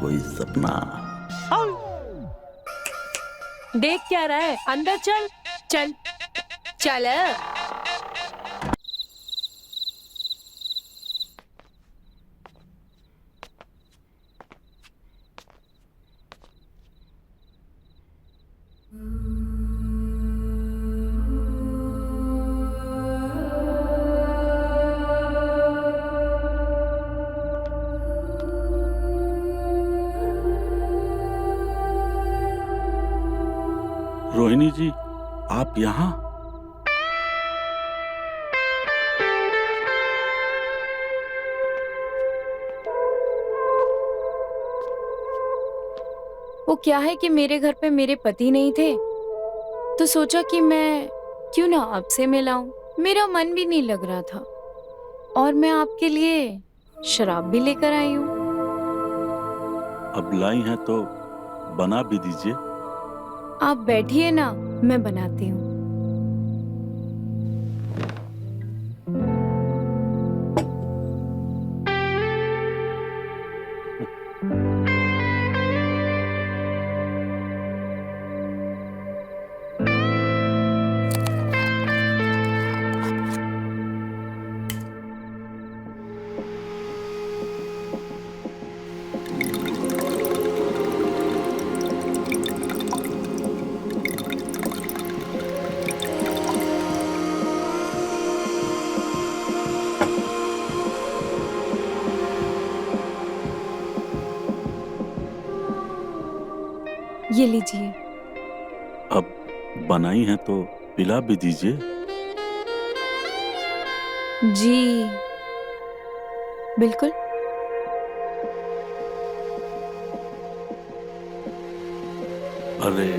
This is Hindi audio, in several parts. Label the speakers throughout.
Speaker 1: कोई सपना।
Speaker 2: देख क्या रहा है, अंदर चल चल चल।
Speaker 1: रोहिणी जी, आप यहाँ?
Speaker 3: वो क्या है कि मेरे घर पे मेरे पति नहीं थे, तो सोचा कि मैं क्यों ना आपसे मिलाऊं। मेरा मन भी नहीं लग रहा था और मैं आपके लिए शराब भी लेकर आई हूँ।
Speaker 1: अब लाई हैं तो बना भी दीजिए।
Speaker 3: आप बैठिए ना, मैं बनाती हूँ। ये लीजिए।
Speaker 1: अब बनाई हैं तो पिला भी दीजिए।
Speaker 3: जी बिल्कुल।
Speaker 1: अरे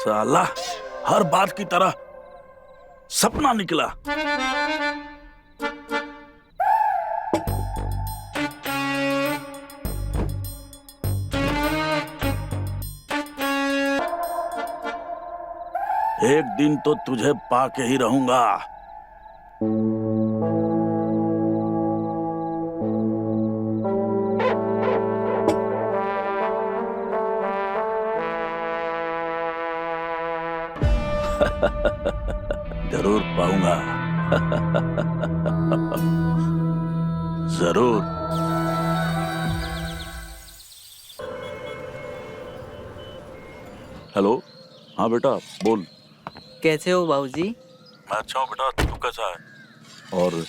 Speaker 1: साला, हर बार की तरह सपना निकला। एक दिन तो तुझे पाके ही रहूंगा। जरूर पाऊंगा। जरूर। हेलो, हाँ बेटा बोल।
Speaker 4: कैसे हो बाबूजी?
Speaker 1: मैं अच्छा हूँ बेटा, तू कैसा है? और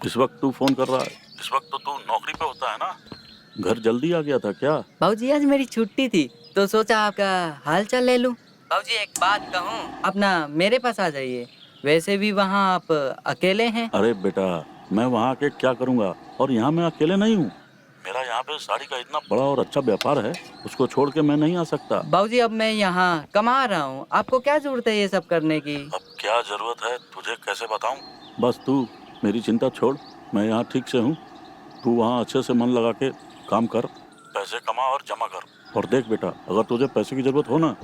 Speaker 1: इस वक्त तू फोन कर रहा है? इस वक्त तो तू नौकरी पे होता है ना? घर जल्दी आ गया था क्या?
Speaker 4: बाबूजी आज मेरी छुट्टी थी तो सोचा आपका हाल चाल ले लूं। बाबूजी एक बात कहूं, अपना मेरे पास आ जाइए। वैसे भी वहाँ आप अकेले हैं।
Speaker 1: अरे बेटा, मैं वहाँ आके क्या करूँगा? और यहाँ मैं अकेले नहीं हूँ। मेरा यहाँ पे साड़ी का इतना बड़ा और अच्छा व्यापार है, उसको छोड़ के मैं नहीं आ सकता।
Speaker 4: बाबूजी अब मैं यहाँ कमा रहा हूँ, आपको क्या जरूरत है ये सब करने की?
Speaker 1: अब क्या जरूरत है तुझे कैसे बताऊँ? बस तू मेरी चिंता छोड़, मैं यहाँ ठीक से हूँ। तू वहाँ अच्छे से मन लगा के काम कर, पैसे कमा और जमा कर। और देख बेटा, अगर तुझे पैसे की जरूरत हो ना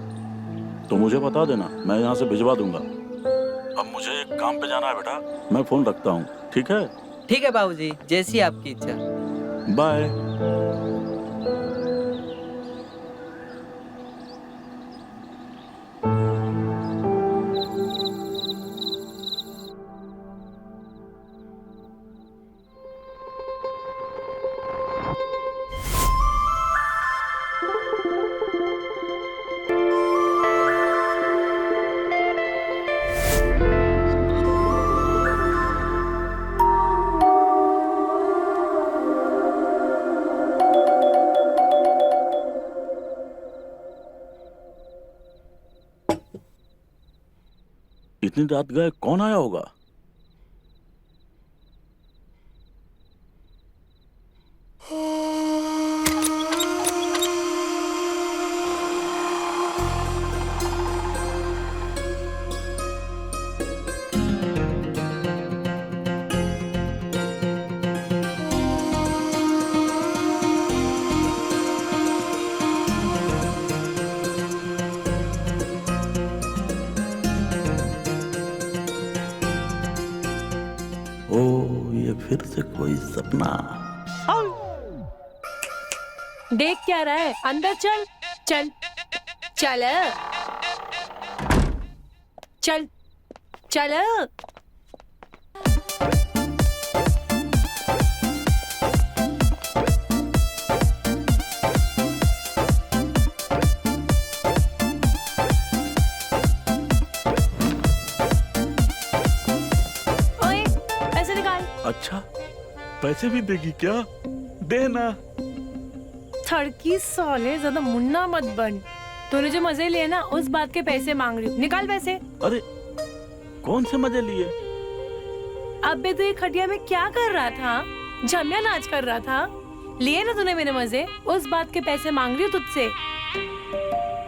Speaker 1: तो मुझे बता देना, मैं यहाँ से भिजवा दूंगा। अब मुझे एक काम पे जाना है बेटा, मैं फोन रखता हूँ, ठीक है?
Speaker 4: ठीक है बाबूजी, जैसी आपकी इच्छा।
Speaker 1: बाय। इतनी रात गए कौन आया होगा? जैसे कोई सपना।
Speaker 2: देख क्या रहा है? अंदर चल चल चल चल चल। ओए पैसे निकाल।
Speaker 1: अच्छा, पैसे भी देगी क्या? देना।
Speaker 2: थड़की साले, ज्यादा मुन्ना मत बन। तूने जो मजे लिए ना, उस बात के पैसे मांग रही हूँ। निकाल पैसे।
Speaker 1: अरे कौन से मजे लिए?
Speaker 2: अबे तू ये खटिया में क्या कर रहा था? जमिया नाच कर रहा था? लिए ना तूने मेरे मजे, उस बात के पैसे मांग रही हूँ तुझसे।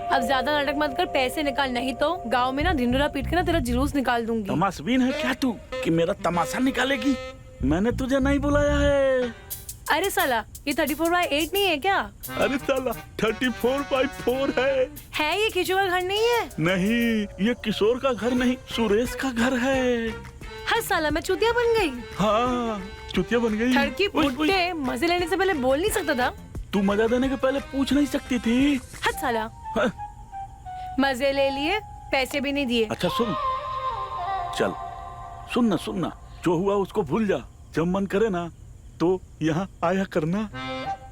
Speaker 2: अब ज्यादा नाटक मत कर, पैसे निकाल, नहीं तो गांव में ना ढिंडोरा पीट के ना तेरा जुलूस निकाल दूंगी।
Speaker 1: तमाशबीन है क्या तू कि मेरा तमाशा निकालेगी? मैंने तुझे नहीं बुलाया है।
Speaker 2: अरे साला, ये 34/8 नहीं है क्या?
Speaker 1: अरे साला 34/4 है
Speaker 2: ये किशोर का घर नहीं है?
Speaker 1: नहीं, ये किशोर का घर नहीं, सुरेश का घर है।
Speaker 2: हर साला मैं चुतिया बन गई।
Speaker 1: हाँ, चुतिया बन गई।
Speaker 2: थड़की पुट्टे, मजे लेने से पहले बोल नहीं सकता था?
Speaker 1: तू मजा देने के पहले पूछ नहीं सकती थी?
Speaker 2: हद साला।
Speaker 1: हाँ।
Speaker 2: मजे ले लिए, पैसे भी नहीं दिए।
Speaker 1: अच्छा सुन, चल सुनना, जो हुआ उसको भूल जा। जब मन करे ना तो यहाँ आया करना,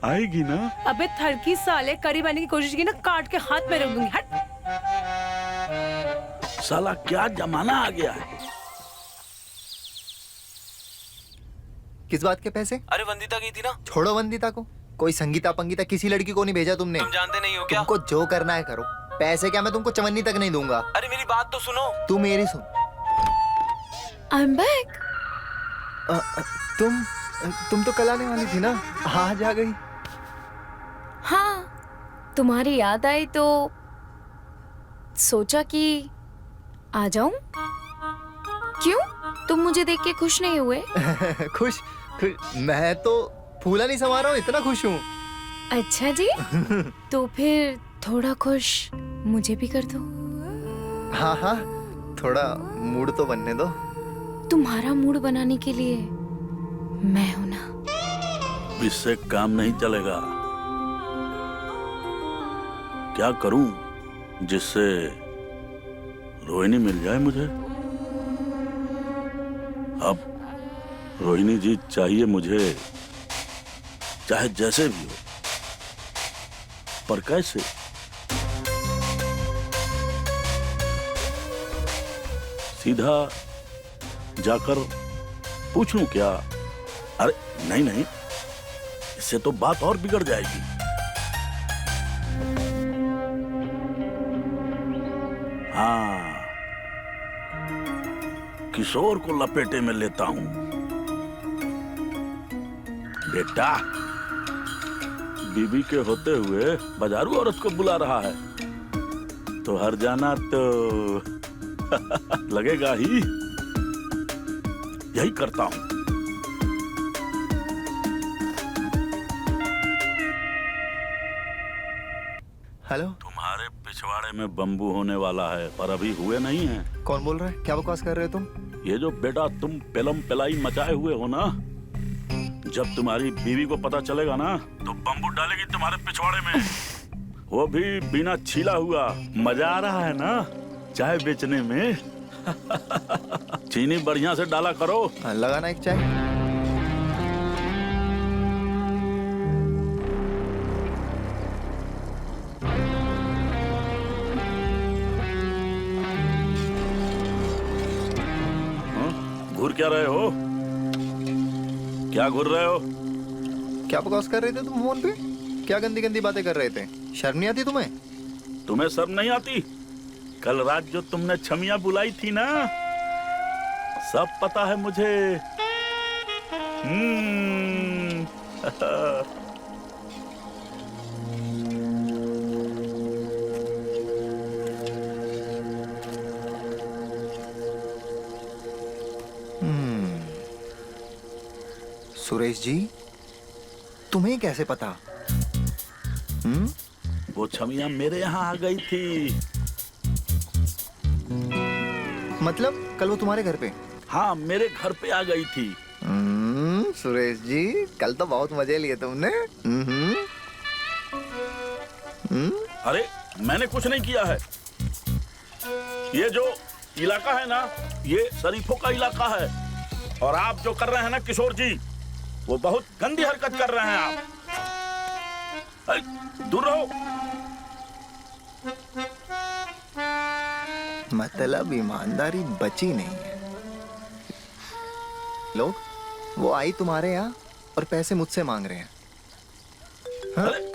Speaker 1: आएगी ना?
Speaker 2: अबे थड़की साले, करीब आने की कोशिश की ना, काट के हाथ में रख दूंगी। हट।
Speaker 1: साला क्या जमाना आ गया है।
Speaker 5: किस बात के पैसे?
Speaker 6: अरे वंदिता गई थी ना।
Speaker 5: छोड़ो वंदिता को, कोई संगीता पंगीता किसी लड़की को नहीं भेजा तुमने।
Speaker 6: तुम जानते नहीं हो क्या?
Speaker 5: तुमको जो करना है करो, पैसे क्या मैं तुमको चवन्नी तक नहीं दूंगा।
Speaker 6: अरे मेरी बात तो सुनो।
Speaker 5: तू मेरी सुन।
Speaker 3: I'm back.
Speaker 5: तुम तो कल आने वाली थी ना, आज आ गई।
Speaker 3: हाँ, तुम्हारी याद आई तो सोचा कि आ जाऊं। क्यों, तुम मुझे देख के खुश नहीं हुए?
Speaker 5: खुश? मैं तो फूला नहीं समा रहा हूँ, इतना खुश हूँ।
Speaker 3: अच्छा जी, तो फिर थोड़ा खुश मुझे भी कर दो।
Speaker 5: हाँ, थोड़ा मूड तो बनने दो।
Speaker 3: तुम्हारा मूड बनाने के लिए मैं हूं ना।
Speaker 1: इससे काम नहीं चलेगा। क्या करूं जिससे रोहिणी मिल जाए मुझे? अब रोहिणी जी चाहिए मुझे, चाहे जैसे भी हो, पर कैसे? सीधा जाकर पूछूं क्या? अरे नहीं, इससे तो बात और बिगड़ जाएगी। हाँ, किशोर को लपेटे में लेता हूं। बेटा, बीबी के होते हुए बाजारू औरत को बुला रहा है तो हर जाना तो लगेगा ही। यही करता हूं।
Speaker 5: हेलो।
Speaker 1: तुम्हारे पिछवाड़े में बम्बू होने वाला है, पर अभी हुए नहीं हैं।
Speaker 5: कौन बोल रहा है? क्या बकवास कर रहे हो तुम?
Speaker 1: ये जो बेटा तुम पेलम पेलाई मचाए हुए हो ना, जब तुम्हारी बीवी को पता चलेगा ना तो बम्बू डालेगी तुम्हारे पिछवाड़े में। वो भी बिना छीला हुआ। मजा आ रहा है ना चाय बेचने में? चीनी बढ़िया से डाला करो।
Speaker 5: लगाना एक चाय।
Speaker 1: घूर क्या रहे हो? क्या घूर रहे हो?
Speaker 5: क्या बकवास कर रहे थे तुम फोन पे? क्या गंदी गंदी बातें कर रहे थे? शर्म नहीं आती तुम्हें?
Speaker 1: तुम्हें शर्म नहीं आती? कल रात जो तुमने छमिया बुलाई थी ना, सब पता है मुझे।
Speaker 5: सुरेश जी, तुम्हें कैसे पता?
Speaker 1: वो छमिया मेरे यहाँ आ गई थी।
Speaker 5: मतलब कल वो तुम्हारे घर पे?
Speaker 1: हाँ, मेरे घर पे आ गई थी।
Speaker 5: सुरेश जी, कल तो बहुत मजे लिए तुमने।
Speaker 1: अरे मैंने कुछ नहीं किया है। ये जो इलाका है ना, ये शरीफों का इलाका है। और आप जो कर रहे हैं ना किशोर जी, वो बहुत गंदी हरकत कर रहे हैं आप। अरे, दूर रहो।
Speaker 5: मतलब ईमानदारी बची नहीं है। लोग वो आई तुम्हारे यहाँ और पैसे मुझसे मांग रहे हैं। हाँ?
Speaker 1: अरे,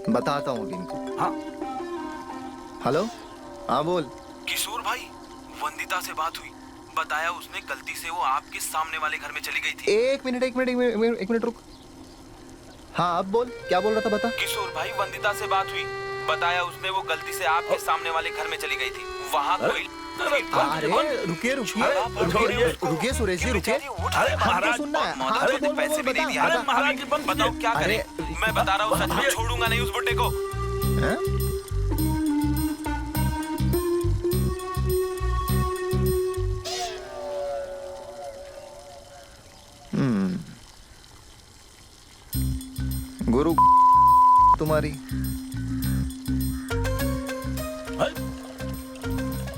Speaker 5: बताता हूँ अभी इनको।
Speaker 1: हाँ
Speaker 5: हेलो, हाँ बोल।
Speaker 6: किशोर भाई, वंदिता से बात हुई। बताया उसने गलती से वो आपके सामने वाले घर में चली गई थी।
Speaker 5: एक मिनट रुक। हाँ अब बोल, क्या बोल रहा था बता।
Speaker 6: किशोर भाई, वंदिता से बात हुई। बताया उसने वो गलती से आपके सामने वाले घर में चली गई थी। वहाँ कोई
Speaker 5: अरे रुकिए रुकिए सुरेश जी रुकिए।
Speaker 1: अरे महाराज,
Speaker 5: सुनना है। हाँ,
Speaker 6: अरे
Speaker 5: बोल,
Speaker 6: पैसे भी नहीं दिए। अरे महाराज जी, बताओ क्या करें। मैं बता रहा हूँ सच में, छोड़ूंगा नहीं उस बुड्ढे को।
Speaker 5: हैं? गुरु तुम्हारी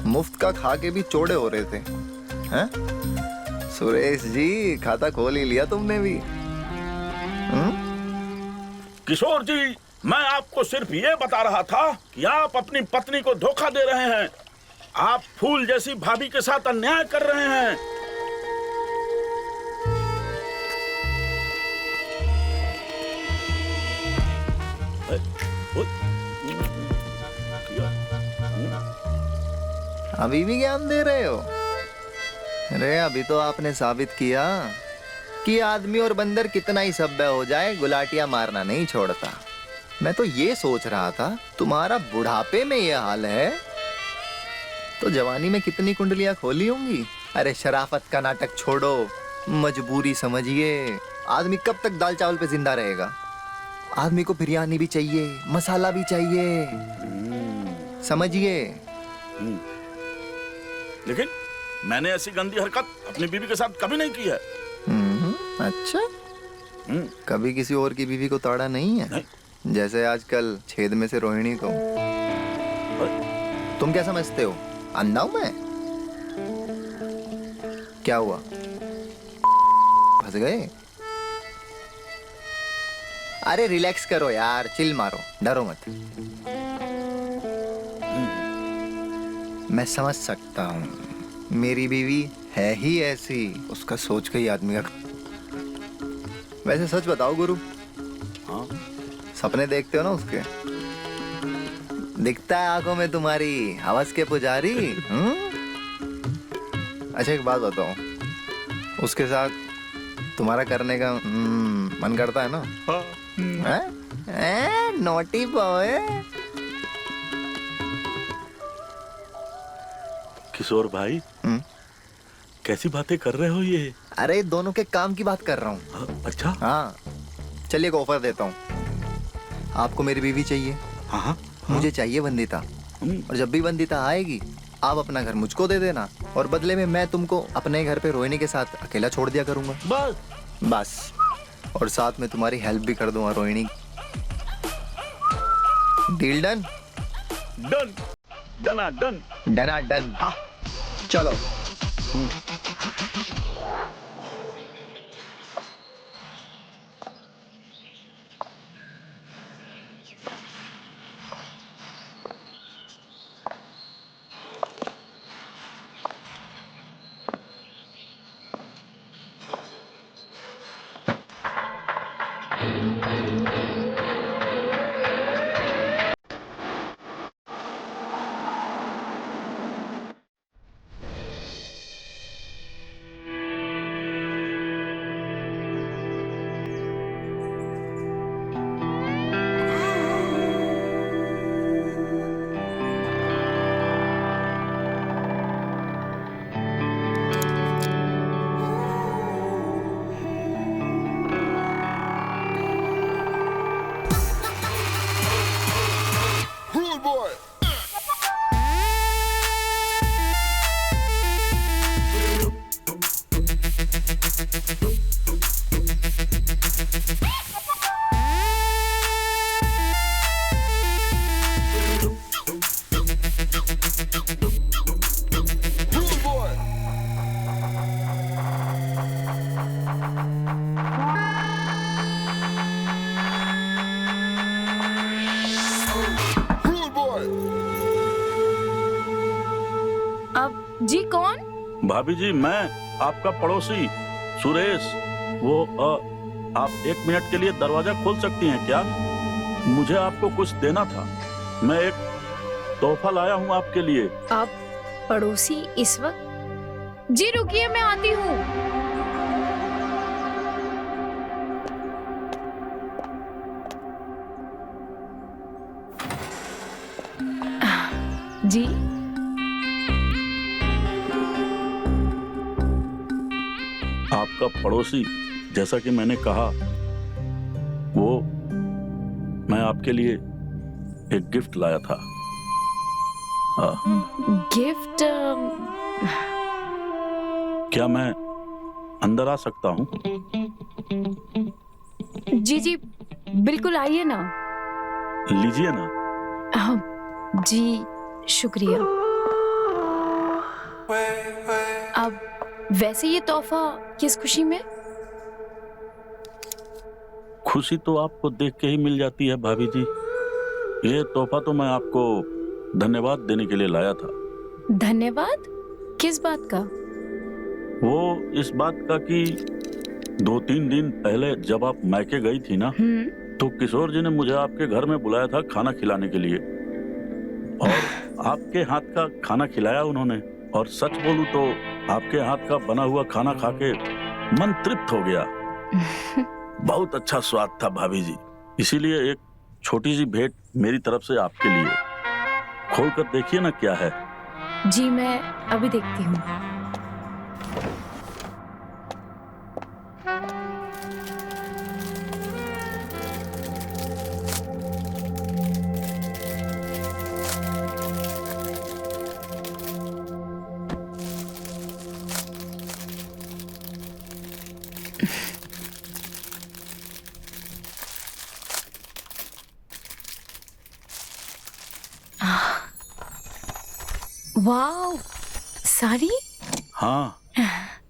Speaker 5: मुफ्त का खा के भी चौड़े हो रहे थे। हैं? सुरेश जी, खाता खोल ही लिया तुमने भी।
Speaker 1: किशोर जी, मैं आपको सिर्फ ये बता रहा था कि आप अपनी पत्नी को धोखा दे रहे हैं। आप फूल जैसी भाभी के साथ अन्याय कर रहे हैं।
Speaker 5: अभी भी ज्ञान दे रहे हो? अरे अभी तो आपने साबित किया कि आदमी और बंदर कितना ही सभ्य हो जाए, गुलाटियां मारना नहीं छोड़ता। मैं तो ये सोच रहा था, तुम्हारा बुढ़ापे में ये हाल है तो जवानी में कितनी कुंडलियां खोली होंगी। अरे शराफत का नाटक छोड़ो, मजबूरी समझिए। आदमी कब तक दाल चावल पे जिंदा रहेगा? आदमी को बिरयानी भी चाहिए, मसाला भी चाहिए, समझिए।
Speaker 1: लेकिन मैंने ऐसी गंदी हरकत अपनी बीवी के साथ कभी नहीं की है।
Speaker 5: अच्छा, कभी किसी और की बीवी को ताड़ा नहीं है?
Speaker 1: नहीं।
Speaker 5: जैसे आजकल छेद में से रोहिणी को। तुम क्या समझते हो, अंधा हूं मैं? क्या हुआ, फंस गए? अरे रिलैक्स करो यार, चिल मारो, डरो मत। मैं समझ सकता हूँ, मेरी बीवी है ही ऐसी, उसका सोच के ही आदमी का। वैसे सच बताओ गुरु,
Speaker 1: हाँ?
Speaker 5: सपने देखते हो ना उसके? दिखता है आंखों में तुम्हारी हवस के पुजारी। अच्छा एक बात बताओ, उसके साथ तुम्हारा करने का मन करता है ना? Naughty boy.
Speaker 1: किशोर भाई, कैसी बातें कर रहे हो ये?
Speaker 5: अरे दोनों के काम की बात कर रहा हूँ।
Speaker 1: अच्छा।
Speaker 5: हाँ चलिए, एक ऑफर देता हूँ। आपको मेरी बीवी चाहिए,
Speaker 1: हाँ,
Speaker 5: मुझे चाहिए वंदिता। और जब भी वंदिता आएगी, आप अपना घर मुझको दे देना, और बदले में मैं तुमको अपने घर पे रोहिणी के साथ अकेला छोड़ दिया करूंगा। बस। और साथ में तुम्हारी हेल्प भी कर दूंगा रोहिणी। Deal done?
Speaker 1: डन, डना डन,
Speaker 5: डना डन। चलो।
Speaker 1: भाभी जी, मैं आपका पड़ोसी सुरेश। वो आप 1 मिनट के लिए दरवाजा खोल सकती हैं क्या? मुझे आपको कुछ देना था। मैं एक तोहफा लाया हूँ आपके लिए।
Speaker 3: आप पड़ोसी इस वक्त? जी रुकिए, मैं आती हूँ। जी
Speaker 1: आपका पड़ोसी, जैसा कि मैंने कहा, वो मैं आपके लिए एक गिफ्ट लाया था।
Speaker 3: गिफ्ट?
Speaker 1: क्या मैं अंदर आ सकता हूँ?
Speaker 3: जी जी बिल्कुल, आइए ना।
Speaker 1: लीजिए ना।
Speaker 3: जी शुक्रिया। अब वैसे ये तोहफा किस खुशी में?
Speaker 1: खुशी तो आपको देख के ही मिल जाती है भाभी जी। ये तोहफा तो मैं आपको धन्यवाद देने के लिए लाया था।
Speaker 3: धन्यवाद? किस बात का?
Speaker 1: वो इस बात का कि 2-3 दिन पहले जब आप मैके गई थी ना, तो किशोर जी ने मुझे आपके घर में बुलाया था खाना खिलाने के लिए, और आपके हाथ का खाना खिलाया उन्होंने। और सच बोलूं तो आपके हाथ का बना हुआ खाना खा के मन तृप्त हो गया। बहुत अच्छा स्वाद था भाभी जी। इसीलिए एक छोटी सी भेंट मेरी तरफ से आपके लिए। खोल कर देखिए ना क्या है।
Speaker 3: जी मैं अभी देखती हूँ। वाह, साड़ी?
Speaker 1: हाँ,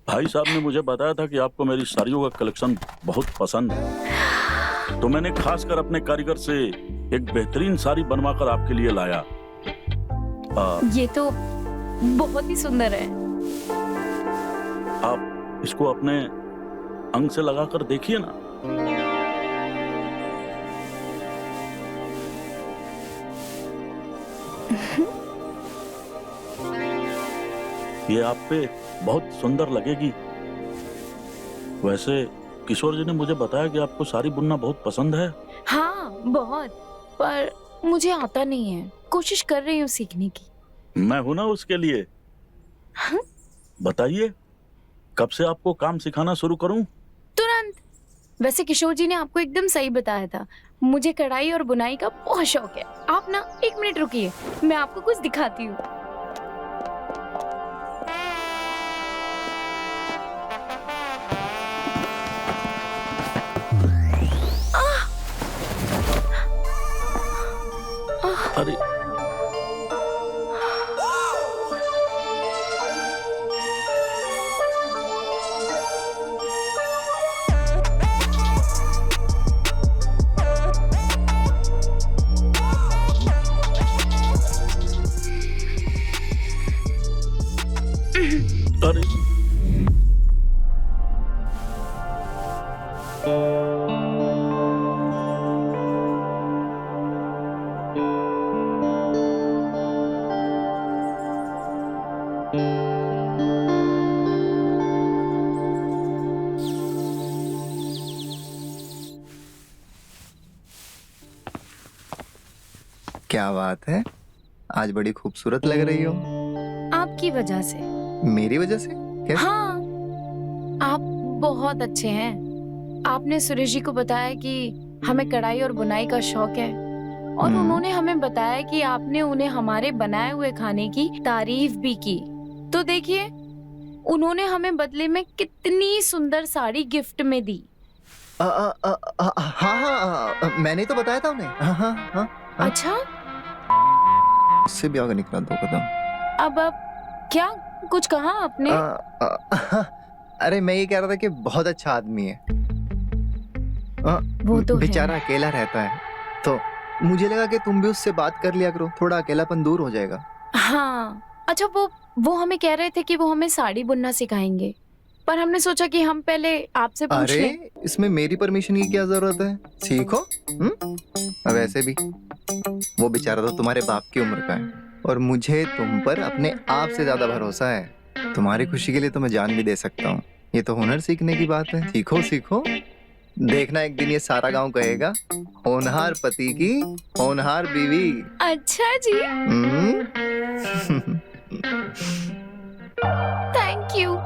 Speaker 1: भाई साहब ने मुझे बताया था कि आपको मेरी साड़ियों का कलेक्शन बहुत पसंद है, तो मैंने खासकर अपने कारीगर से एक बेहतरीन साड़ी बनवाकर आपके लिए लाया।
Speaker 3: ये तो बहुत ही सुंदर है।
Speaker 1: आप इसको अपने अंग से लगाकर देखिए ना। ये आप पे बहुत सुंदर लगेगी। वैसे किशोर जी ने मुझे बताया कि आपको साड़ी बुनना बहुत पसंद है।
Speaker 3: हाँ बहुत, पर मुझे आता नहीं है। कोशिश कर रही हूँ सीखने की।
Speaker 1: मैं हूं ना उसके लिए।
Speaker 3: हाँ?
Speaker 1: बताइए, कब से आपको काम सिखाना शुरू करूं?
Speaker 3: तुरंत। वैसे किशोर जी ने आपको एकदम सही बताया था। मुझे कढ़ाई और बुनाई का बहुत शौक है। आप ना 1 मिनट रुकिए, मैं आपको कुछ दिखाती हूँ।
Speaker 1: अरे अरे
Speaker 5: क्या बात है, आज बड़ी खूबसूरत लग रही हो।
Speaker 3: आपकी वजह से।
Speaker 5: मेरी वजह से? कैसे?
Speaker 3: हाँ, आप बहुत अच्छे हैं। आपने सुरेश जी को बताया कि हमें कढ़ाई और बुनाई का शौक है, और उन्होंने हमें बताया कि आपने उन्हें हमारे बनाए हुए खाने की तारीफ भी की। तो देखिए, उन्होंने हमें बदले में कितनी सुंदर साड़ी गिफ्ट में दी।
Speaker 5: हाँ, मैंने तो बताया था उन्हें। हाँ।
Speaker 3: अच्छा,
Speaker 5: उससे भी आगे निकला 2 कदम।
Speaker 3: अब क्या कुछ कहा आपने?
Speaker 5: अरे मैं ये कह रहा था कि बहुत अच्छा आदमी है।
Speaker 3: वो तो
Speaker 5: बेचारा अकेला रहता है, तो मुझे लगा कि तुम भी उससे बात कर लिया करो, थोड़ा अकेलापन दूर हो जाएगा।
Speaker 3: हाँ, अच्छा, वो हमें कह रहे थे कि वो हमें साड़ी बुनना सिखाएंगे, पर हमने सोचा कि हम पहले आपसे पूछ
Speaker 5: अरे
Speaker 3: लें।
Speaker 5: इसमें मेरी परमिशन की क्या जरूरत है? सीखो। वैसे भी वो बेचारा तो तुम्हारे बाप की उम्र का है और मुझे तुम पर अपने आप से ज्यादा भरोसा है। तुम्हारी खुशी के लिए तो मैं जान भी दे सकता हूँ। ये तो हुनर सीखने की बात है। सीखो सीखो, देखना एक दिन ये सारा गांव कहेगा होनहार पति की होनहार बीवी।
Speaker 3: अच्छा जी,
Speaker 5: हम्म।
Speaker 3: Thank you.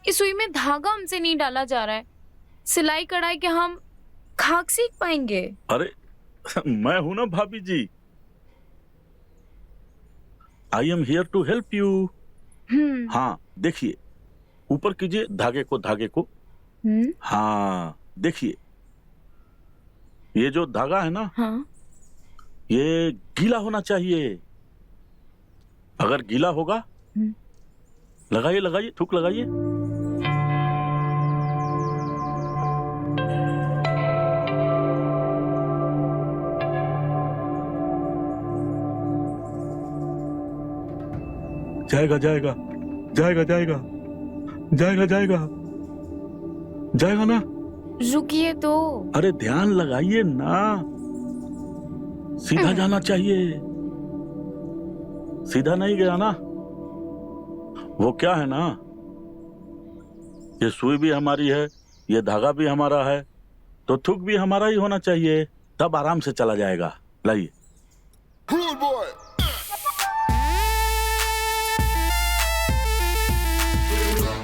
Speaker 3: ये सुई में धागा हमसे नहीं डाला जा रहा है। सिलाई कढ़ाई के हम खाक सीख पाएंगे?
Speaker 1: अरे मैं हूं ना भाभी जी, I am here to help you. हाँ देखिए, ऊपर कीजिए धागे को। हाँ देखिए, ये जो धागा है ना,
Speaker 3: हाँ।
Speaker 1: ये गीला होना चाहिए। अगर गीला होगा, लगाइए थूक लगाइए। जाएगा ना।
Speaker 3: रुकिए तो।
Speaker 1: अरे ध्यान लगाइए ना, सीधा जाना चाहिए। सीधा नहीं गया ना, वो क्या है ना, ये सुई भी हमारी है, ये धागा भी हमारा है, तो थूक भी हमारा ही होना चाहिए, तब आराम से चला जाएगा। लाइए।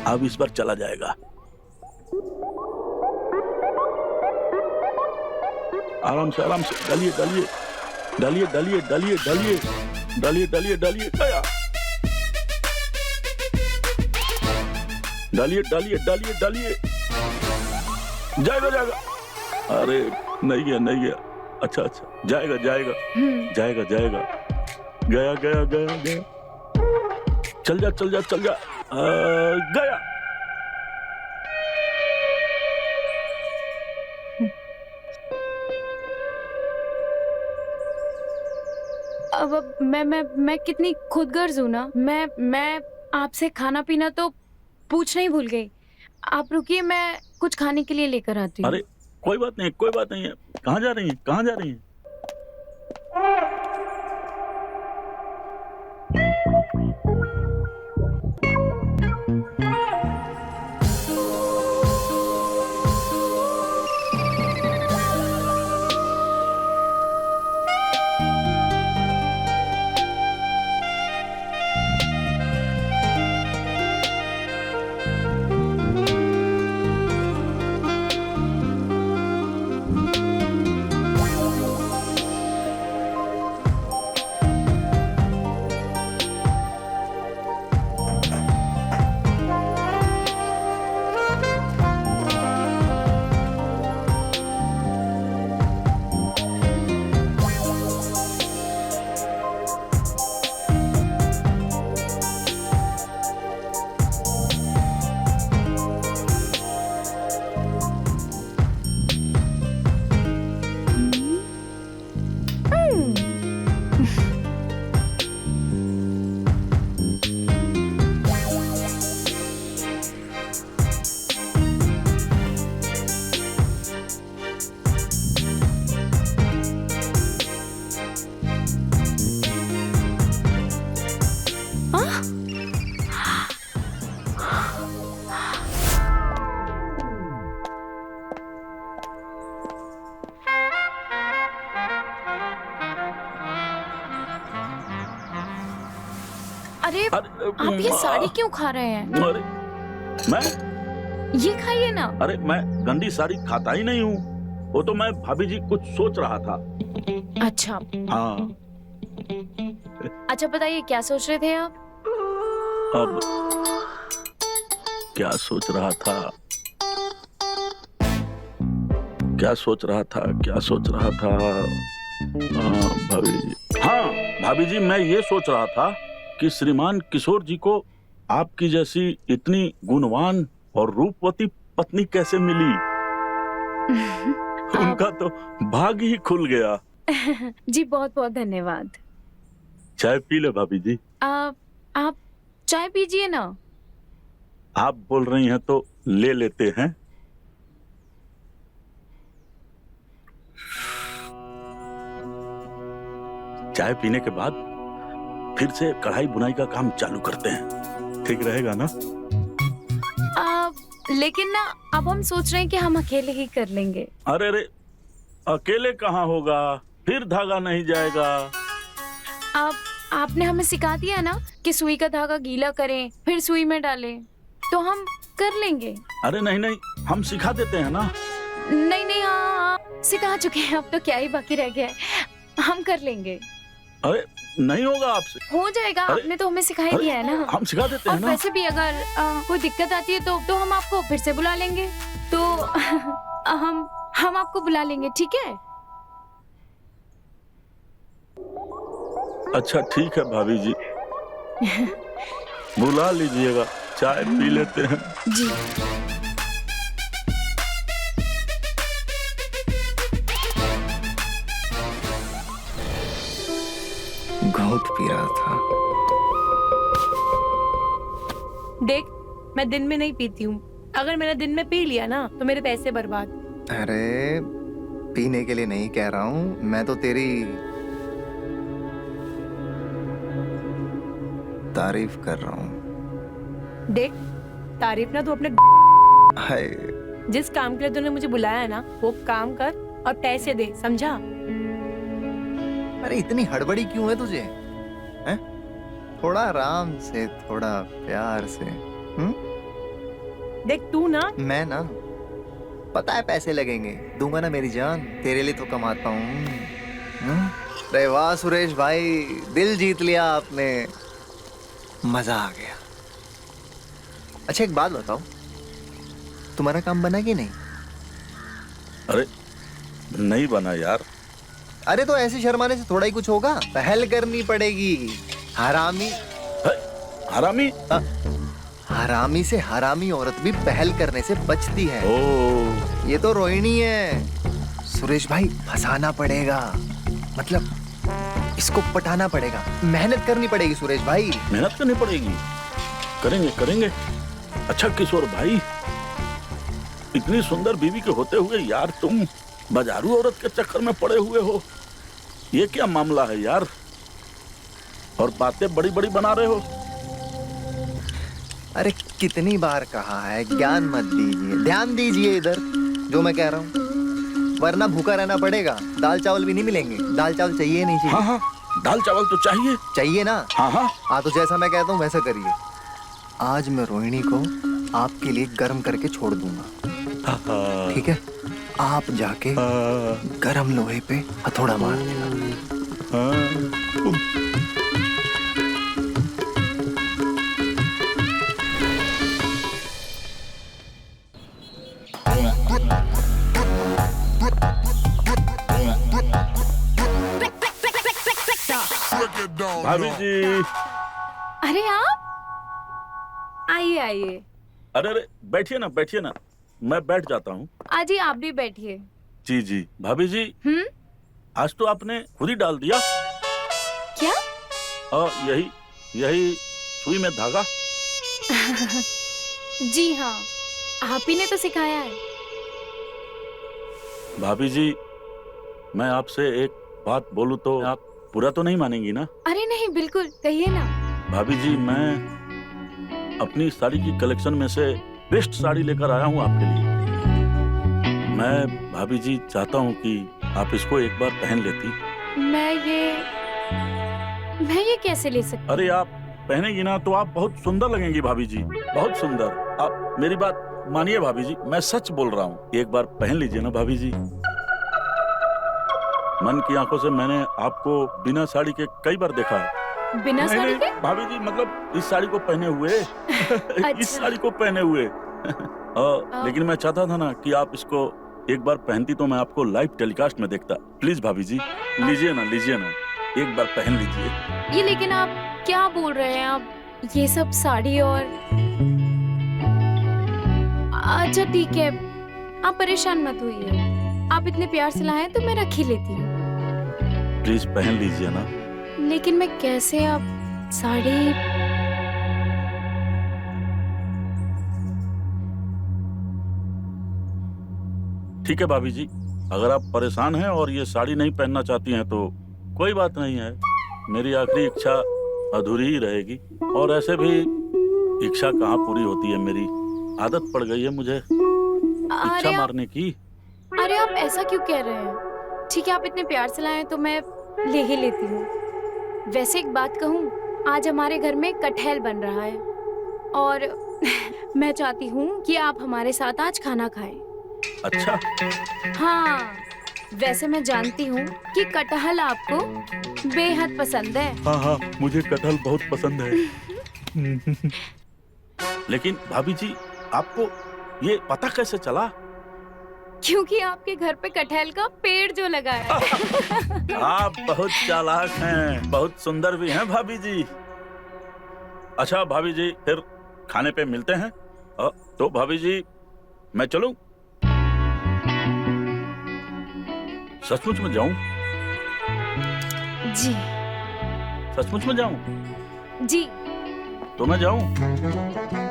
Speaker 1: अब इस बार चला जाएगा। आराम से डालिए गया। डालिए जाएगा। अरे नहीं गया। अच्छा जाएगा। गया। चल जा। गया।
Speaker 3: अब मैं कितनी खुदगर्ज हूँ ना। मैं आपसे खाना पीना तो पूछना ही भूल गई। आप रुकिए, मैं कुछ खाने के लिए लेकर आती हूँ।
Speaker 1: अरे कोई बात नहीं है। कहाँ जा रही हैं?
Speaker 3: अरे आप ये साड़ी क्यों खा रहे हैं?
Speaker 1: अरे मैं
Speaker 3: ये खाइए ना।
Speaker 1: अरे मैं गंदी साड़ी खाता ही नहीं हूँ। वो तो मैं भाभी जी कुछ सोच रहा था।
Speaker 3: अच्छा
Speaker 1: हाँ
Speaker 3: अच्छा, बताइए क्या सोच रहे थे आप?
Speaker 1: अब क्या सोच रहा था, क्या सोच रहा था, क्या सोच रहा था? भाभी जी, हाँ भाभी जी, मैं ये सोच रहा था कि श्रीमान किशोर जी को आपकी जैसी इतनी गुणवान और रूपवती पत्नी कैसे मिली। उनका तो भाग्य ही खुल गया।
Speaker 3: जी बहुत बहुत धन्यवाद।
Speaker 1: चाय पी ले भाभी जी।
Speaker 3: आप चाय पीजिए ना।
Speaker 1: आप बोल रही हैं तो ले लेते हैं। चाय पीने के बाद फिर से कढ़ाई बुनाई का काम चालू करते हैं, ठीक रहेगा ना?
Speaker 3: लेकिन ना अब हम सोच रहे हैं कि हम अकेले ही कर लेंगे।
Speaker 1: अरे रे, अकेले कहाँ होगा, फिर धागा नहीं जाएगा।
Speaker 3: आपने हमें सिखा दिया ना कि सुई का धागा गीला करें फिर सुई में डालें, तो हम कर लेंगे।
Speaker 1: अरे नहीं नहीं, हम सिखा देते हैं ना।
Speaker 3: नहीं नहीं, हाँ सिखा चुके हैं, अब तो क्या ही बाकी रह गया है, हम कर लेंगे।
Speaker 1: अरे नहीं होगा आपसे।
Speaker 3: हो जाएगा, आपने तो हमें सिखा ही दिया है ना।
Speaker 1: हम सिखा देते हैं
Speaker 3: और
Speaker 1: ना।
Speaker 3: वैसे भी अगर कोई दिक्कत आती है तो हम आपको फिर से बुला लेंगे, तो हम आपको बुला लेंगे, ठीक है?
Speaker 1: अच्छा ठीक है भाभी जी, बुला लीजिएगा, चाय पी लेते हैं।
Speaker 3: जी।
Speaker 5: घूंट पी रहा था।
Speaker 2: देख, मैं दिन में नहीं पीती हूँ। अगर मैंने दिन में पी लिया ना तो मेरे पैसे बर्बाद।
Speaker 5: अरे पीने के लिए नहीं कह रहा हूँ, मैं तो तेरी तारीफ कर रहा हूँ।
Speaker 2: देख, तारीफ ना तू अपने
Speaker 5: हाय,
Speaker 2: जिस काम के लिए तूने मुझे बुलाया है ना वो काम कर और पैसे दे, समझा?
Speaker 5: अरे इतनी हड़बड़ी क्यों है तुझे? हैं? थोड़ा आराम से, थोड़ा प्यार से।
Speaker 2: देख तू ना,
Speaker 5: मैं ना, पता है पैसे लगेंगे, दूंगा ना मेरी जान, तेरे लिए तो कमाता हूँ। अरे वाह सुरेश भाई, दिल जीत लिया आपने, मजा आ गया। अच्छा एक बात बताओ, तुम्हारा काम बना कि नहीं?
Speaker 1: अरे नहीं बना यार।
Speaker 5: अरे तो ऐसे शर्माने से थोड़ा ही कुछ होगा, पहल करनी पड़ेगी। हरामी
Speaker 1: हरामी?
Speaker 5: हरामी से हरामी औरत भी पहल करने से बचती है।
Speaker 1: ओ,
Speaker 5: ये तो रोहिणी है। सुरेश भाई फंसाना पड़ेगा, मतलब इसको पटाना पड़ेगा, मेहनत करनी पड़ेगी सुरेश भाई।
Speaker 1: मेहनत करनी पड़ेगी, करेंगे करेंगे। अच्छा किशोर भाई, इतनी सुंदर बीवी के होते हुए यार तुम बाजारू औरत के चक्कर में पड़े हुए हो, ये क्या मामला है यार? और बातें बड़ी बड़ी बना रहे हो।
Speaker 5: अरे कितनी बार कहा है, ज्ञान मत दीजिए, ध्यान दीजिए इधर जो मैं कह रहा हूँ, वरना भूखा रहना पड़ेगा। दाल चावल भी नहीं मिलेंगे, दाल चावल चाहिए नहीं चाहिए?
Speaker 1: हाँ हाँ, दाल चावल तो चाहिए।
Speaker 5: चाहिए ना?
Speaker 1: हाँ हाँ।
Speaker 5: हाँ तो जैसा मैं कहता हूँ वैसा करिए। आज मैं रोहिणी को आपके लिए गर्म करके छोड़ दूंगा, ठीक है? आप जाके गरम लोहे पे हथौड़ा मार देना।
Speaker 1: भाभी जी।
Speaker 3: अरे आप आइए आइए।
Speaker 1: अरे अरे बैठिए ना, बैठिए ना, मैं बैठ जाता हूँ।
Speaker 3: आजी आप भी बैठिए।
Speaker 1: जी जी भाभी जी, आज तो आपने खुद ही डाल दिया।
Speaker 3: क्या?
Speaker 1: यही यही सुई में धागा।
Speaker 3: जी हाँ, आप ही ने तो सिखाया है।
Speaker 1: भाभी जी, मैं आपसे एक बात बोलूं तो आप पूरा तो नहीं मानेंगी ना?
Speaker 3: अरे नहीं, बिल्कुल कहिए ना।
Speaker 1: भाभी जी, मैं अपनी साड़ी की कलेक्शन में से बेस्ट साड़ी लेकर आया हूँ आपके लिए। मैं भाभी जी चाहता हूँ कि आप इसको एक बार पहन लेती।
Speaker 3: मैं ये कैसे ले सकती?
Speaker 1: अरे आप पहनेगी ना तो आप बहुत सुंदर लगेंगी भाभी जी, बहुत सुंदर। आप मेरी बात मानिए भाभी जी, मैं सच बोल रहा हूँ। एक बार पहन लीजिए ना भाभी जी। मन की आंखों से मैंने आपको बिना साड़ी के कई बार देखा है।
Speaker 3: बिना
Speaker 1: नहीं,
Speaker 3: साड़ी
Speaker 1: नहीं, भाभी जी मतलब इस साड़ी को पहने हुए इस साड़ी को पहने हुए लेकिन मैं चाहता था ना कि आप इसको एक बार पहनती तो मैं आपको लाइव टेलीकास्ट में देखता। प्लीज भाभी जी लीजिए ना, एक बार पहन लीजिए।
Speaker 3: ये लेकिन आप क्या बोल रहे हैं आप? ये सब साड़ी और अच्छा ठीक है, आप परेशान मत होइए। आप इतने प्यार से लाए तो मैं रख ही लेती हूँ।
Speaker 1: प्लीज पहन लीजिए ना।
Speaker 3: लेकिन मैं कैसे आप साड़ी?
Speaker 1: ठीक है भाभी जी, अगर आप परेशान हैं और ये साड़ी नहीं पहनना चाहती हैं तो कोई बात नहीं है। मेरी आखिरी इच्छा अधूरी ही रहेगी। और ऐसे भी इच्छा कहाँ पूरी होती है, मेरी आदत पड़ गई है मुझे इच्छा मारने की।
Speaker 3: अरे आप ऐसा क्यों कह रहे हैं? ठीक है, आप इतने प्यार से लाए हैं तो मैं ले ही लेती हूँ। वैसे एक बात कहूँ, आज हमारे घर में कटहल बन रहा है और मैं चाहती हूँ कि आप हमारे साथ आज खाना खाएं।
Speaker 1: अच्छा।
Speaker 3: हाँ, वैसे मैं जानती हूँ कि कटहल आपको बेहद पसंद है।
Speaker 1: हाँ, मुझे कटहल बहुत पसंद है। लेकिन भाभी जी आपको ये पता कैसे चला?
Speaker 3: क्योंकि आपके घर पे कटहल का पेड़ जो लगा है।
Speaker 1: आप बहुत चालाक हैं, बहुत सुंदर भी हैं भाभी जी। अच्छा भाभी जी, फिर खाने पे मिलते हैं। तो भाभी जी मैं चलूं? सचमुच में जाऊं?
Speaker 3: जी।
Speaker 1: सचमुच में जाऊं?
Speaker 3: जी।
Speaker 1: तो मैं जाऊं?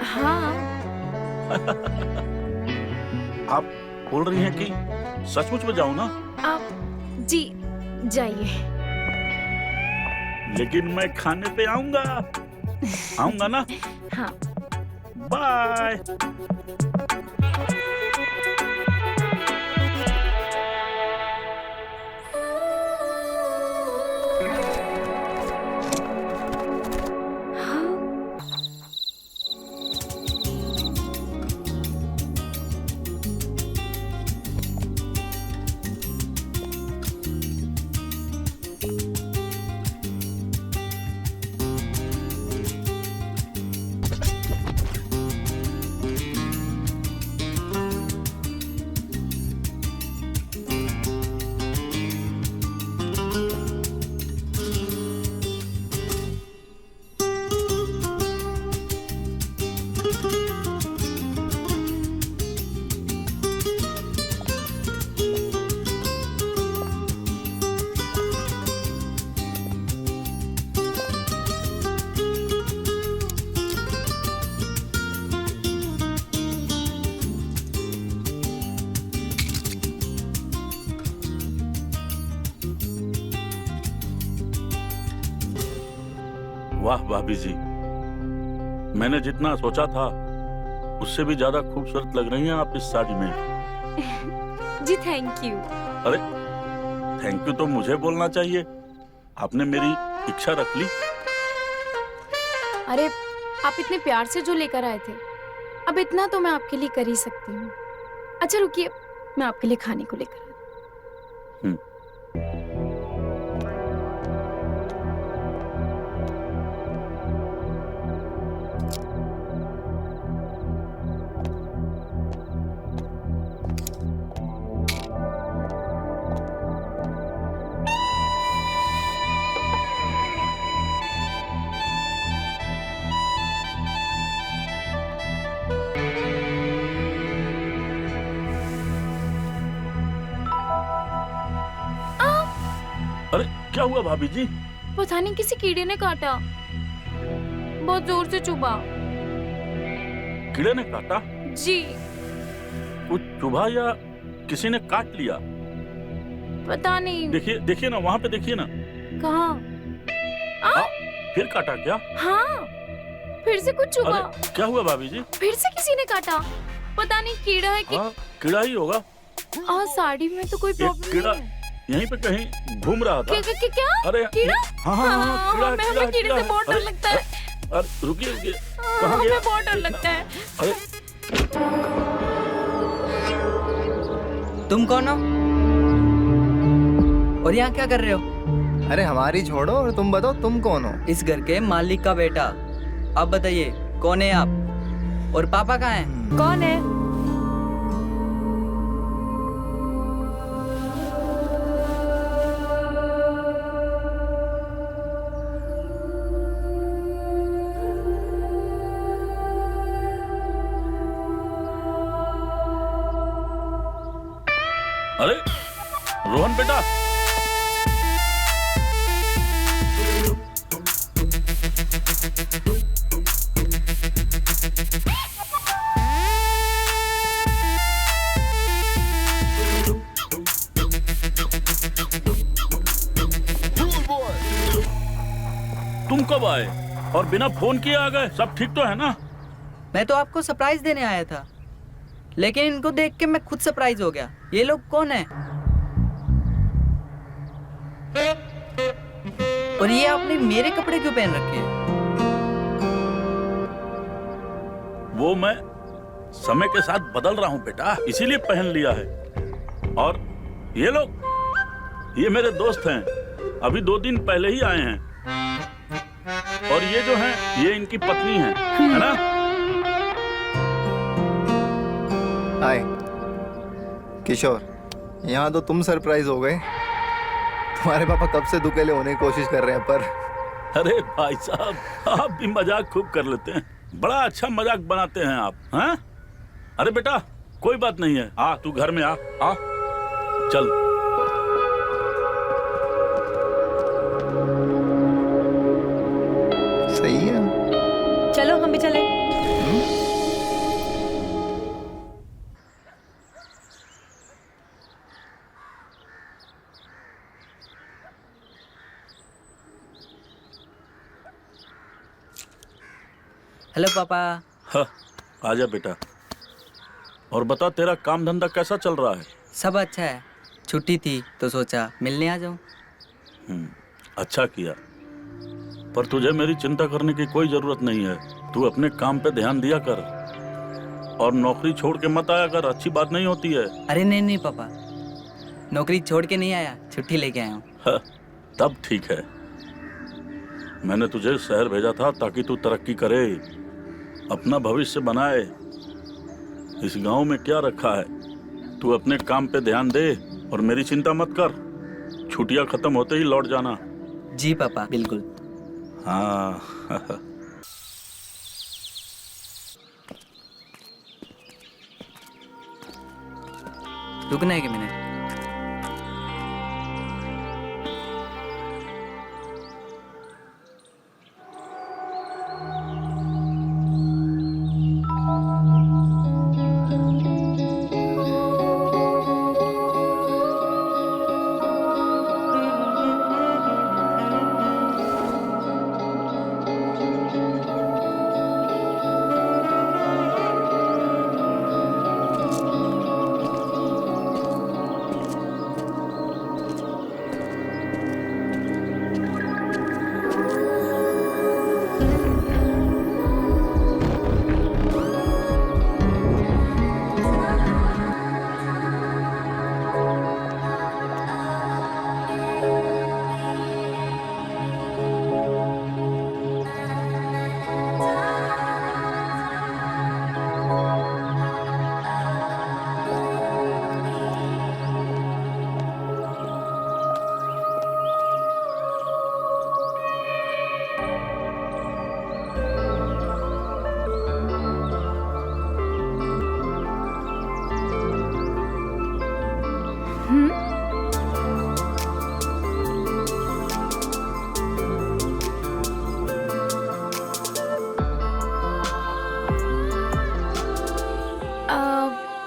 Speaker 3: हाँ।
Speaker 1: आप बोल रही हैं कि सचमुच में जाऊं ना?
Speaker 3: आप जी जाइए।
Speaker 1: लेकिन मैं खाने पे आऊंगा ना?
Speaker 3: हाँ।
Speaker 1: बाय। वाह भाभी जी, मैंने जितना सोचा था उससे भी ज्यादा खूबसूरत लग रही हैं आप इस साड़ी में।
Speaker 3: जी थैंक यू।
Speaker 1: अरे थैंक यू तो मुझे बोलना चाहिए, आपने मेरी इच्छा रख ली।
Speaker 3: अरे आप इतने प्यार से जो लेकर आए थे, अब इतना तो मैं आपके लिए कर ही सकती हूँ। अच्छा रुकिए, मैं आपके लिए खाने को लेकर आती हूँ।
Speaker 1: अरे क्या हुआ भाभी जी?
Speaker 3: पता नहीं किसी कीड़े ने काटा, बहुत जोर से चुभा।
Speaker 1: कीड़े ने काटा?
Speaker 3: जी।
Speaker 1: कुछ चुभा या किसी ने काट लिया?
Speaker 3: पता नहीं।
Speaker 1: देखिए ना, वहाँ पे देखिए ना।
Speaker 3: कहाँ?
Speaker 1: फिर काटा क्या?
Speaker 3: हाँ, फिर से कुछ चुभा।
Speaker 1: क्या हुआ भाभी जी?
Speaker 3: फिर से किसी ने काटा, पता नहीं कीड़ा है कि
Speaker 1: कीड़ा ही होगा।
Speaker 3: साड़ी में तो कोई प्रॉब्लम नहीं है।
Speaker 1: यहीं पे कहीं घूम रहा था।
Speaker 3: क्या?
Speaker 1: अरे
Speaker 3: कीड़ा?
Speaker 1: हाँ,
Speaker 3: हमें कीड़े से बहुत डर लगता है।
Speaker 1: अरे रुकिए रुकिए, कहाँ गया?
Speaker 2: हमें बहुत डर लगता है।
Speaker 1: अरे
Speaker 4: तुम कौन हो और यहाँ क्या कर रहे हो?
Speaker 5: अरे हमारी छोड़ो और तुम बताओ तुम कौन हो?
Speaker 4: इस घर के मालिक का बेटा। अब बताइए कौन है आप और पापा कहाँ हैं?
Speaker 2: कौन है?
Speaker 1: अरे रोहन बेटा, तुम कब आए और बिना फोन किए आ गए? सब ठीक तो है ना?
Speaker 4: मैं तो आपको सरप्राइज देने आया था, लेकिन इनको देख के मैं खुद सरप्राइज हो गया। ये लोग कौन है? और ये आपने मेरे कपड़े क्यों पहन रखे हैं?
Speaker 1: वो मैं समय के साथ बदल रहा हूँ बेटा, इसीलिए पहन लिया है। और ये लोग, ये मेरे दोस्त हैं, अभी 2 दिन पहले ही आए हैं। और ये जो हैं, ये इनकी पत्नी है ना?
Speaker 5: हाय किशोर, यहाँ तो तुम सरप्राइज हो गए। तुम्हारे पापा कब से दुकेले होने की कोशिश कर रहे हैं पर।
Speaker 1: अरे भाई साहब, आप भी मजाक खूब कर लेते हैं, बड़ा अच्छा मजाक बनाते हैं आप। हैं? अरे बेटा कोई बात नहीं है, आ तू घर में आ चल।
Speaker 5: सही है,
Speaker 2: चलो हम भी चले।
Speaker 4: हेलो पापा।
Speaker 1: हाँ, आजा बेटा। और बता, तेरा काम धंधा कैसा चल रहा है?
Speaker 4: सब अच्छा है, छुट्टी थी तो सोचा मिलने आ जाऊं।
Speaker 1: अच्छा किया, पर तुझे मेरी चिंता करने की कोई जरूरत नहीं है। तू अपने काम पे ध्यान दिया कर और नौकरी छोड़ के मत आया कर, अच्छी बात नहीं होती है।
Speaker 4: अरे नहीं पापा, नौकरी छोड़ के नहीं आया, छुट्टी लेके आया हूँ।
Speaker 1: हाँ, तब ठीक है। मैंने तुझे शहर भेजा था ताकि तू तरक्की करे, अपना भविष्य बनाए। इस गांव में क्या रखा है? तू अपने काम पे ध्यान दे और मेरी चिंता मत कर। छुट्टियां खत्म होते ही लौट जाना।
Speaker 4: जी पापा, बिल्कुल।
Speaker 1: हाँ
Speaker 4: रुकना है कि मिनट।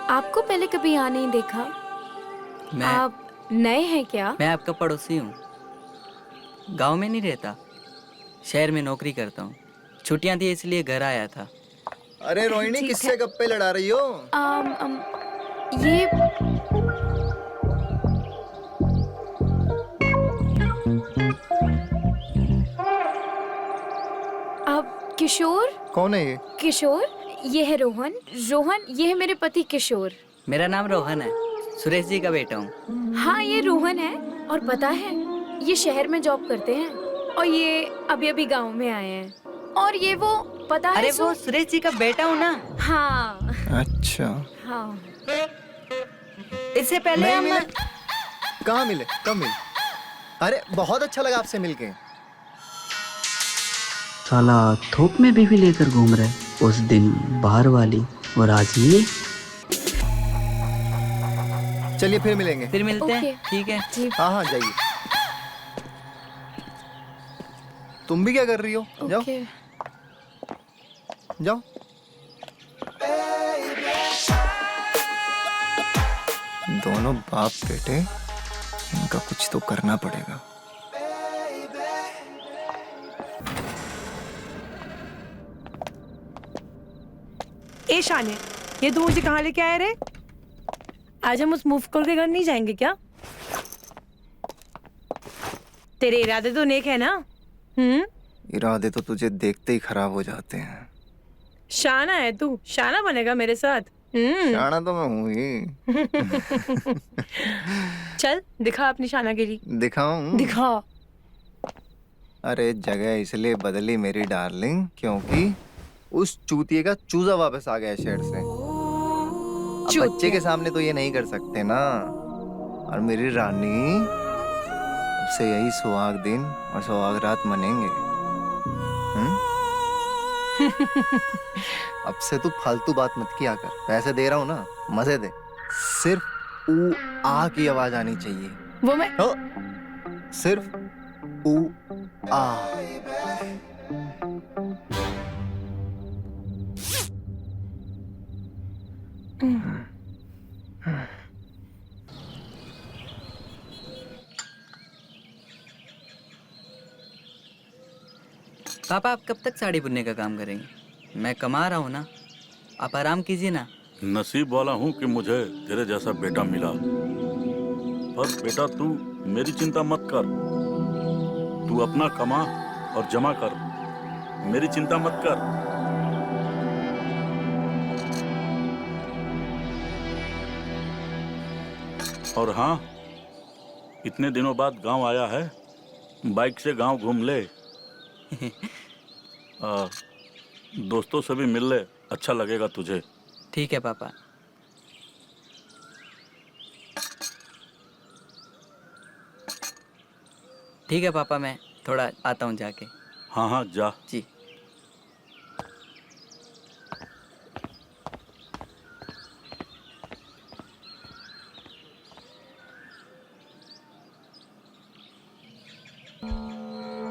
Speaker 3: आपको पहले कभी यहाँ नहीं देखा।
Speaker 4: मैं
Speaker 3: आप नए हैं क्या?
Speaker 4: मैं आपका पड़ोसी हूँ। गांव में नहीं रहता, शहर में नौकरी करता हूँ। छुट्टियां थी इसलिए घर आया था।
Speaker 5: अरे रोहिणी,
Speaker 3: ठीक
Speaker 5: किससे
Speaker 3: है।
Speaker 5: गप्पे लड़ा रही हो?
Speaker 3: ये अब किशोर?
Speaker 5: कौन है ये?
Speaker 3: किशोर, ये है रोहन। रोहन, ये है मेरे पति किशोर।
Speaker 4: मेरा नाम रोहन है, सुरेश जी का बेटा हूँ।
Speaker 3: हाँ, ये रोहन है। और पता है, ये शहर में जॉब करते हैं और ये अभी अभी गांव में आए हैं। और ये वो, पता है
Speaker 4: अरे वो सुरेश जी का बेटा हूँ ना।
Speaker 3: हाँ
Speaker 5: अच्छा।
Speaker 3: हाँ।
Speaker 4: इससे पहले
Speaker 5: नहीं
Speaker 4: हम
Speaker 5: मिले? कहाँ मिले? कब मिले? अरे बहुत अच्छा लगा आपसे मिलके।
Speaker 7: साला थोक में बीवी लेकर घूम रहे, उस दिन बाहर वाली और आज ये।
Speaker 5: चलिए फिर मिलेंगे।
Speaker 4: फिर मिलते हैं।
Speaker 3: ओके।
Speaker 4: ठीक है।
Speaker 3: जी।
Speaker 5: हाँ हाँ जाइए। तुम भी क्या कर रही हो? जाओ
Speaker 3: ओके।
Speaker 5: जाओ। दोनों बाप बेटे, इनका कुछ तो करना पड़ेगा।
Speaker 2: ए शाने, ये तू मुझे कहाँ लेके आया रे? आज हम उस मुफ्त के घर नहीं जाएंगे क्या? तेरे इरादे तो नेक है ना?
Speaker 5: इरादे तो तुझे देखते ही खराब हो जाते हैं।
Speaker 2: शाना है तू, शाना बनेगा मेरे साथ।
Speaker 5: शाना तो मैं हूँ ही।
Speaker 2: चल दिखा अपनी शानागिरी।
Speaker 5: दिखाऊं?
Speaker 2: दिखा।
Speaker 5: अरे जगह इसलिए बदली मेरी डार्लिंग, क्योंकि उस चूतिए का चूजा वापस आ गया शहर से। अब बच्चे के सामने तो ये नहीं कर सकते ना। और मेरी रानी, अब से यही सुहाग दिन और सुहाग रात मनेंगे। अब से तू फालतू बात मत किया कर। पैसे दे रहा हूँ ना, मजे दे। सिर्फ ऊ आ की आवाज आनी चाहिए।
Speaker 2: वो मैं
Speaker 5: सिर्फ ऊ आ।
Speaker 4: पापा आप कब तक साड़ी बुनने का काम करेंगे? मैं कमा रहा हूँ ना, आप आराम कीजिए ना।
Speaker 1: नसीब वाला हूँ कि मुझे तेरे जैसा बेटा मिला। पर बेटा तू मेरी चिंता मत कर, तू अपना कमा और जमा कर, मेरी चिंता मत कर। और हाँ, इतने दिनों बाद गांव आया है, बाइक से गांव घूम ले। दोस्तों से भी मिल ले, अच्छा लगेगा तुझे।
Speaker 4: ठीक है पापा। ठीक है पापा, मैं थोड़ा आता हूँ जाके।
Speaker 1: हाँ हाँ जा।
Speaker 4: जी।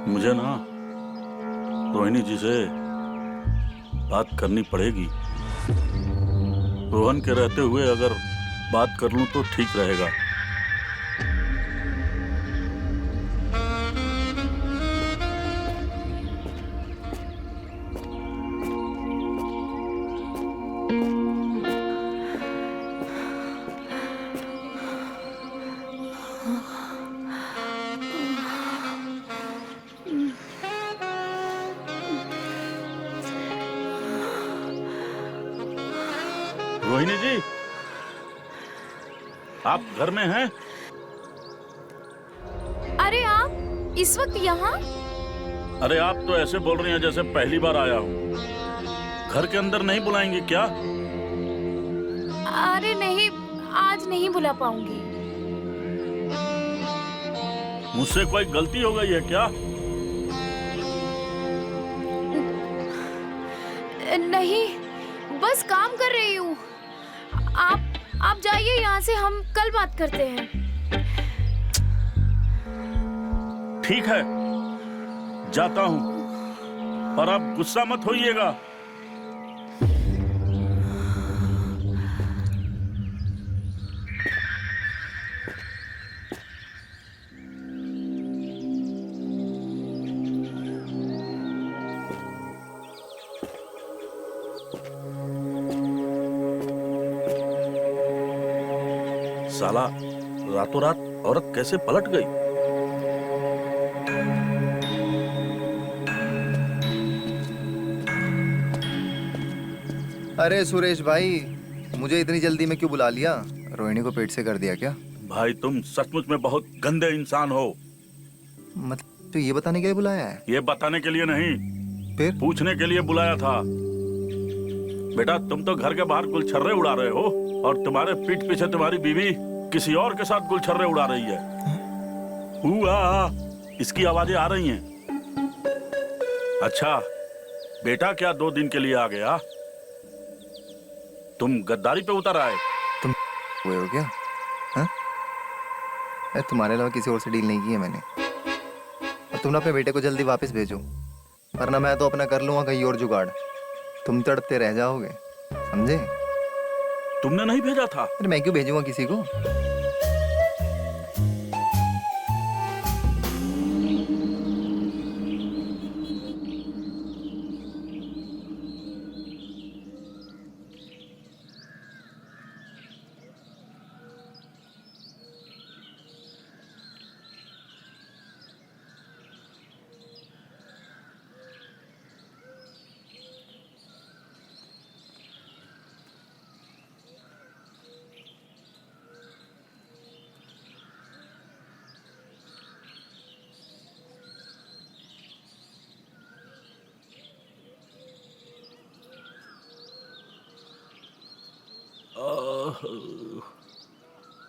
Speaker 1: मुझे ना रोहिणी जी से बात करनी पड़ेगी। रोहन के रहते हुए अगर बात कर लूं तो ठीक रहेगा। रोहिणी जी, आप घर में हैं?
Speaker 3: अरे आप इस वक्त यहाँ?
Speaker 1: अरे आप तो ऐसे बोल रही हैं जैसे पहली बार आया हूँ। घर के अंदर नहीं बुलाएंगे क्या?
Speaker 3: अरे नहीं, आज नहीं बुला पाऊंगी।
Speaker 1: मुझसे कोई गलती हो गई है क्या?
Speaker 3: नहीं, बस काम कर रही हूँ। आप जाइए यहाँ से, हम कल बात करते हैं।
Speaker 1: ठीक है, जाता हूँ, पर आप गुस्सा मत होइएगा। साला रातों रात औरत कैसे पलट गई?
Speaker 5: अरे सुरेश भाई, मुझे इतनी जल्दी में क्यों बुला लिया? रोहिणी को पेट से कर दिया क्या?
Speaker 1: भाई तुम सचमुच में बहुत गंदे इंसान हो।
Speaker 5: मतलब तो ये बताने के लिए बुलाया है?
Speaker 1: ये बताने के लिए नहीं,
Speaker 5: फिर
Speaker 1: पूछने के लिए बुलाया था। बेटा तुम तो घर के बाहर गुलछर्रे उड़ा रहे हो और तुम्हारे पीठ पीछे तुम्हारी बीवी किसी और के साथ गुलछर्रे उड़ा रही है। हुआ इसकी आवाजें आ रही हैं। अच्छा बेटा क्या 2 दिन के लिए आ गया? तुम गद्दारी पे उतर आए?
Speaker 5: तुम हुए हो क्या? हाँ? तुम्हारे अलावा किसी और से डील नहीं की है मैंने। और तुम ना अपने बेटे को जल्दी वापस भेजो, वरना मैं तो अपना कर लूंगा कहीं और जुगाड़। तुम तड़पते रह जाओगे, समझे?
Speaker 1: तुमने नहीं भेजा था?
Speaker 5: अरे मैं क्यों भेजूंगा किसी को?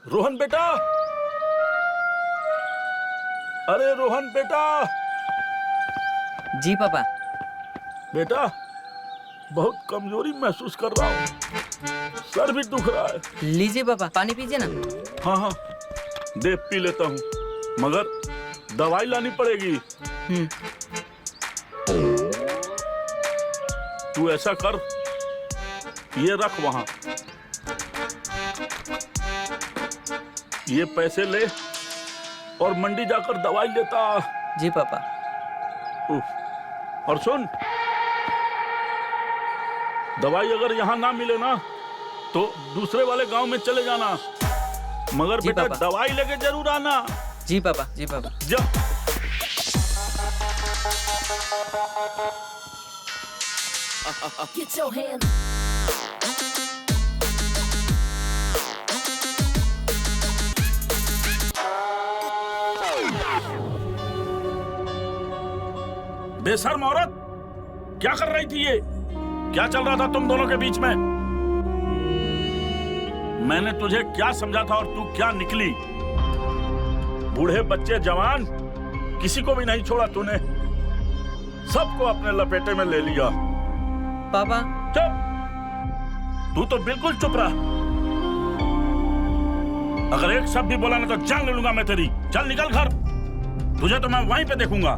Speaker 1: रोहन बेटा, अरे रोहन बेटा।
Speaker 4: जी पापा।
Speaker 1: बेटा बहुत कमजोरी महसूस कर रहा हूँ, सर भी दुख रहा है।
Speaker 4: लीजिए पापा, पानी पीजिए ना।
Speaker 1: हाँ हाँ दे पी लेता हूँ, मगर दवाई लानी पड़ेगी। तू ऐसा कर, ये रख वहां, ये पैसे ले और मंडी जाकर दवाई लेता।
Speaker 4: जी पापा।
Speaker 1: और सुन, दवाई अगर यहाँ ना मिले ना तो दूसरे वाले गांव में चले जाना, मगर
Speaker 4: जी
Speaker 1: बेटा
Speaker 4: पापा।
Speaker 1: दवाई लेके जरूर आना।
Speaker 4: जी पापा, जी पापा।
Speaker 1: जा।
Speaker 8: Get your hands.
Speaker 1: बेशर्म औरत, क्या कर रही थी ये? क्या चल रहा था तुम दोनों के बीच में? मैंने तुझे क्या समझा था और तू क्या निकली? बूढ़े बच्चे जवान किसी को भी नहीं छोड़ा तूने, सबको अपने लपेटे में ले लिया।
Speaker 4: पापा।
Speaker 1: चुप, तू तो बिल्कुल चुप रहा। अगर एक शब्द भी बोला ना तो जान ले लूंगा मैं तेरी। चल निकल घर, तुझे तो मैं वहीं पे देखूंगा।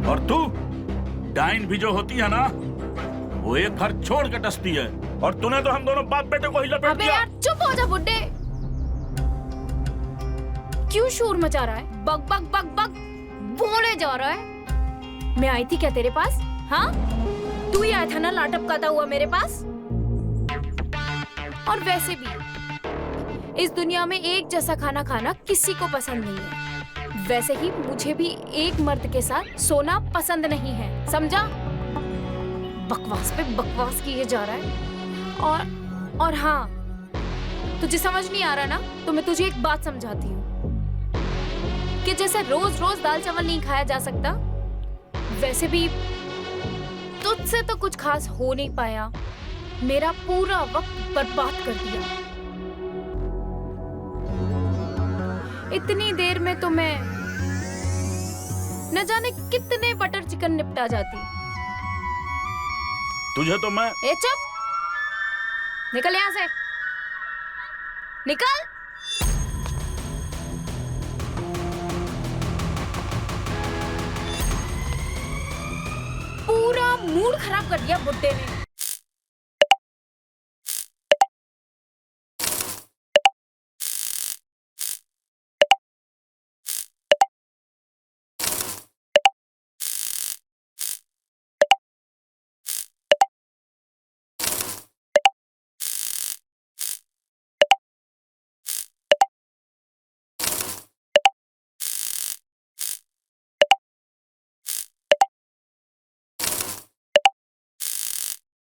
Speaker 1: और तू डाइन भी जो होती है ना, वो एक घर छोड़ के डसती है, और तूने तो हम दोनों बाप बेटे को ही लपेट
Speaker 3: अबे
Speaker 1: दिया।
Speaker 3: यार चुप हो जा बुड्ढे, क्यों शोर मचा रहा है? बक बक बक बक बोले जा रहा है। मैं आई थी क्या तेरे पास? हाँ, तू ही आया था ना लाटपकाता हुआ मेरे पास। और वैसे भी इस दुनिया में एक जैसा खाना खाना किसी को पसंद नहीं है। वैसे ही मुझे भी एक मर्द के साथ सोना पसंद नहीं है, समझा? बकवास पे बकवास किए जा रहा है। और हाँ, तुझे समझ नहीं आ रहा ना, तो मैं तुझे एक बात समझाती हूँ कि जैसे रोज रोज दाल चावल नहीं खाया जा सकता, वैसे भी तुझसे तो कुछ खास हो नहीं पाया। मेरा पूरा वक्त बर्बाद कर दिया। इतनी देर में तो मैं न जाने कितने बटर चिकन निपटा जाती।
Speaker 1: तुझे तो मैं
Speaker 3: ए चुप, निकल यहां से, निकल। पूरा मूड खराब कर दिया बुड्ढे ने।